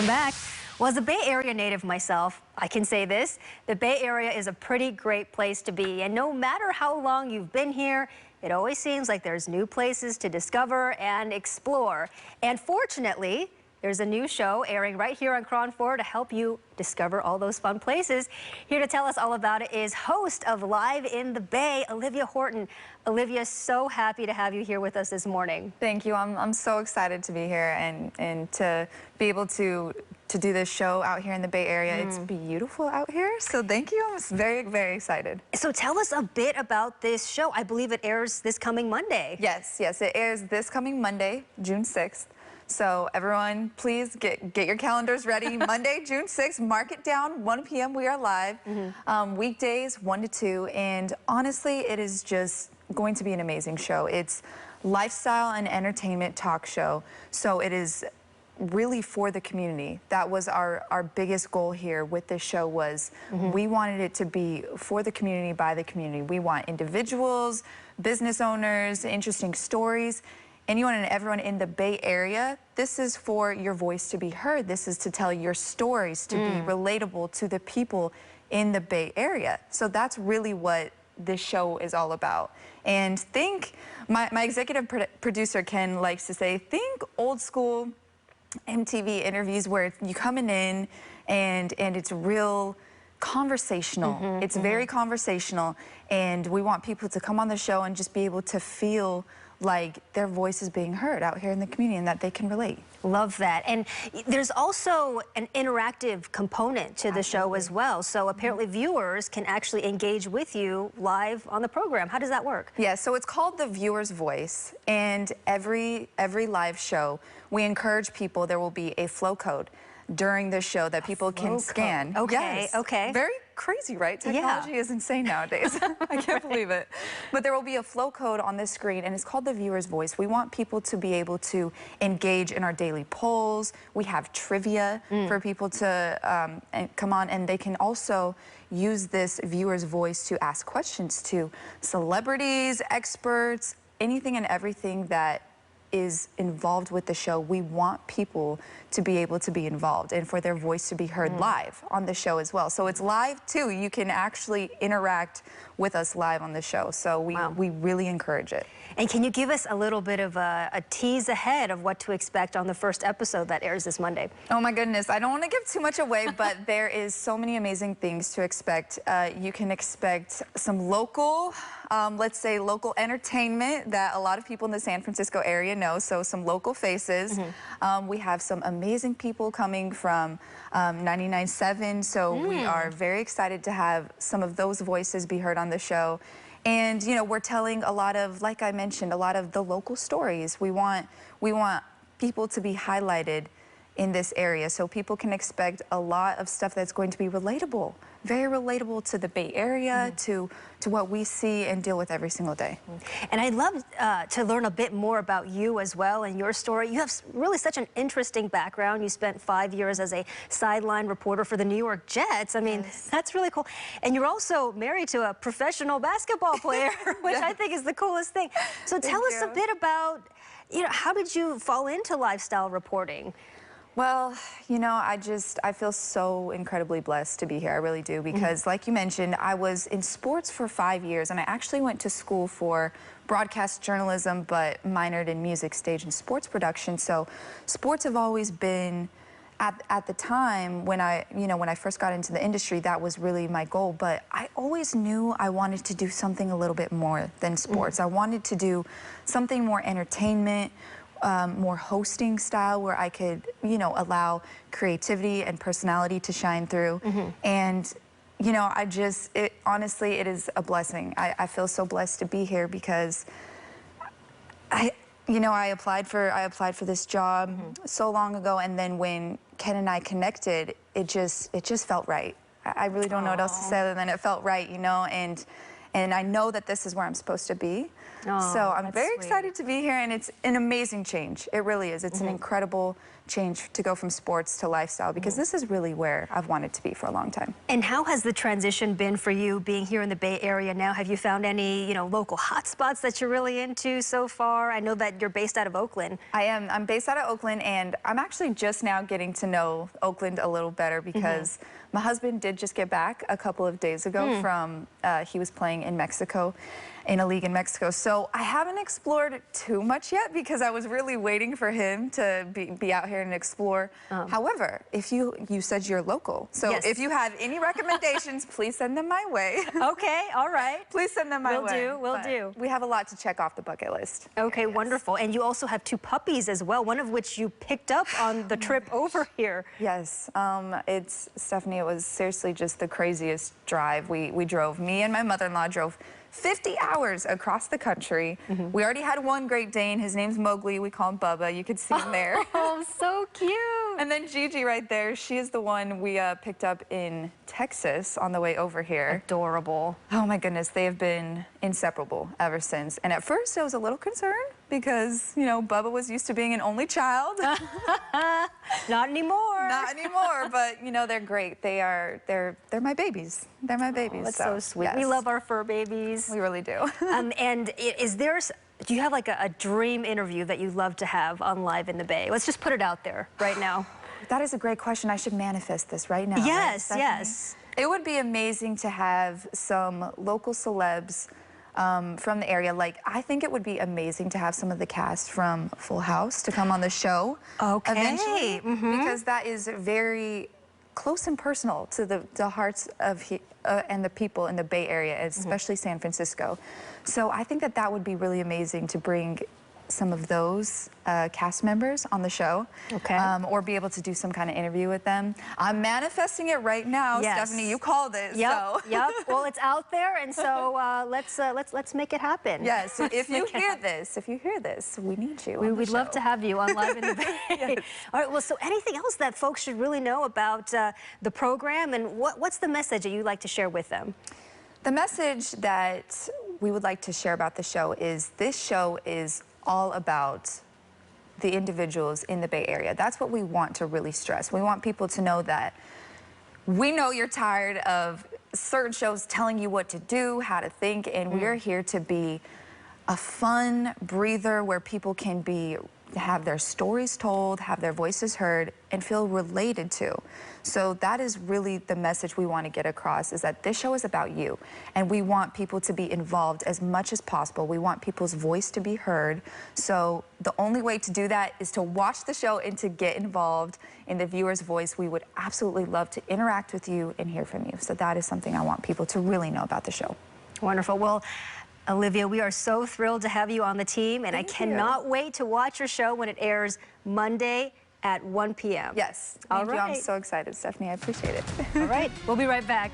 Welcome back. Well, as a Bay Area native myself, I can say this: the Bay Area is a pretty great place to be. And no matter how long you've been here, it always seems like there's new places to discover and explore. And fortunately, there's a new show airing right here on KRON 4 to help you discover all those fun places. Here to tell us all about it is host of Live in the Bay, Olivia Horton. Olivia, so happy to have you here with us this morning. Thank you. I'm so excited to be here and to be able to do this show out here in the Bay Area. It's beautiful out here, so thank you. I'm very, very excited. So tell us a bit about this show. I believe it airs this coming Monday. Yes, it airs this coming Monday, June 6th. So everyone, please get your calendars ready. Monday, June 6th, mark it down, 1 p.m. we are live. Weekdays, 1 to 2, and honestly, it is just going to be an amazing show. It's lifestyle and entertainment talk show, so it is really for the community. That was our biggest goal here with this show was we wanted it to be for the community, by the community. We want individuals, business owners, interesting stories. Anyone and everyone in the Bay Area, this is for your voice to be heard. This is to tell your stories, to be relatable to the people in the Bay Area. So that's really what this show is all about. And think, my executive producer Ken likes to say, think old school MTV interviews where you coming in and it's real conversational. It's very conversational, and we want people to come on the show and just be able to feel like their voice is being heard out here in the community and that they can relate. Love that. And there's also an interactive component to the show as well. So apparently viewers can actually engage with you live on the program. How does that work? Yeah, so it's called The Viewer's Voice, and every live show, we encourage people, there will be a flow code during the show that people can scan. Okay, yes. okay. Very crazy, right? Technology is insane nowadays. I can't believe it. But there will be a flow code on this screen, and it's called The Viewer's Voice. We want people to be able to engage in our daily polls. We have trivia for people to come on, and they can also use this viewer's voice to ask questions to celebrities, experts, anything and everything that is involved with the show. We want people to be able to be involved and for their voice to be heard live on the show as well. So it's live too. You can actually interact with us live on the show. So we really encourage it. And can you give us a little bit of a tease ahead of what to expect on the first episode that airs this Monday? Oh my goodness, I don't want to give too much away, but there is so many amazing things to expect. You can expect some local, let's say local entertainment that a lot of people in the San Francisco area know, so some local faces. We have some amazing people coming from 99.7, so we are very excited to have some of those voices be heard on the show. And you know, we're telling a lot of, like I mentioned, a lot of the local stories. We want people to be highlighted in this area, so people can expect a lot of stuff that's going to be relatable, very relatable to the Bay Area, to what we see and deal with every single day. And I'd love to learn a bit more about you as well and your story. You have really such an interesting background. You spent 5 years as a sideline reporter for the New York Jets. I mean, that's really cool. And you're also married to a professional basketball player, which I think is the coolest thing. So tell us a bit about, you know, how did you fall into lifestyle reporting? Well, you know, I feel so incredibly blessed to be here. I really do, because like you mentioned, I was in sports for 5 years, and I actually went to school for broadcast journalism, but minored in music, stage, and sports production. So sports have always been, at the time when I first got into the industry, that was really my goal. But I always knew I wanted to do something a little bit more than sports. I wanted to do something more entertainment, more hosting style, where I could, you know, allow creativity and personality to shine through. And, you know, honestly, it is a blessing. I feel so blessed to be here because I applied for this job so long ago, and then when Ken and I connected, it just felt right. I really don't know what else to say other than it felt right, you know, and I know that this is where I'm supposed to be. So I'm very excited to be here, and it's an amazing change. It really is. It's an incredible change to go from sports to lifestyle, because this is really where I've wanted to be for a long time. And how has the transition been for you being here in the Bay Area now? Have you found any, local hotspots that you're really into so far? I know that you're based out of Oakland. I am. I'm based out of Oakland, and I'm actually just now getting to know Oakland a little better because my husband did just get back a couple of days ago from, he was playing in Mexico, in a league in Mexico. So I haven't explored too much yet because I was really waiting for him to be out here and explore. However, if you said you're local, so if you have any recommendations, please send them my way. Okay, all right. Please send them my way. We'll do. We have a lot to check off the bucket list. Okay, wonderful. And you also have 2 puppies as well, one of which you picked up on the trip over here. Yes, Stephanie, it was seriously just the craziest drive. We drove, me and my mother-in-law drove 50 hours across the country. We already had one Great Dane. His name's Mowgli. We call him Bubba. You could see him there. Oh, so cute. And then Gigi right there, she is the one we picked up in Texas on the way over here. Adorable. Oh my goodness, they have been inseparable ever since. And at first I was a little concerned because, Bubba was used to being an only child. Not anymore. Not anymore, but they're great. They're my babies. They're my babies. Oh, that's so sweet. Yes. We love our fur babies. We really do. And do you have like a dream interview that you'd love to have on Live in the Bay? Let's just put it out there right now. That is a great question. I should manifest this right now. Yes, right, yes. It would be amazing to have some local celebs from the area. Like, I think it would be amazing to have some of the cast from Full House to come on the show eventually, because that is very close and personal to the hearts of and the people in the Bay Area, especially San Francisco. So I think that would be really amazing to bring some of those cast members on the show, or be able to do some kind of interview with them. I'm manifesting it right now, Stephanie. You called it. Yep. Well, it's out there, and so let's make it happen. Yes. If you hear this, we need you. We'd love to have you on Live in the Bay. All right. Well, so anything else that folks should really know about the program, and what's the message that you'd like to share with them? The message that we would like to share about the show is this show is all about the individuals in the Bay Area. That's what we want to really stress. We want people to know that we know you're tired of certain shows telling you what to do, how to think, and we're here to be a fun breather where people can have their stories told, have their voices heard, and feel related to. So that is really the message we want to get across, is that this show is about you, and we want people to be involved as much as possible. We want people's voice to be heard. So the only way to do that is to watch the show and to get involved in the viewer's voice. We would absolutely love to interact with you and hear from you. So that is something I want people to really know about the show. Wonderful. Well, Olivia, we are so thrilled to have you on the team, and I cannot wait to watch your show when it airs Monday at 1 p.m. Yes. All Thank you. right. I'm so excited, Stephanie. I appreciate it. All right. We'll be right back.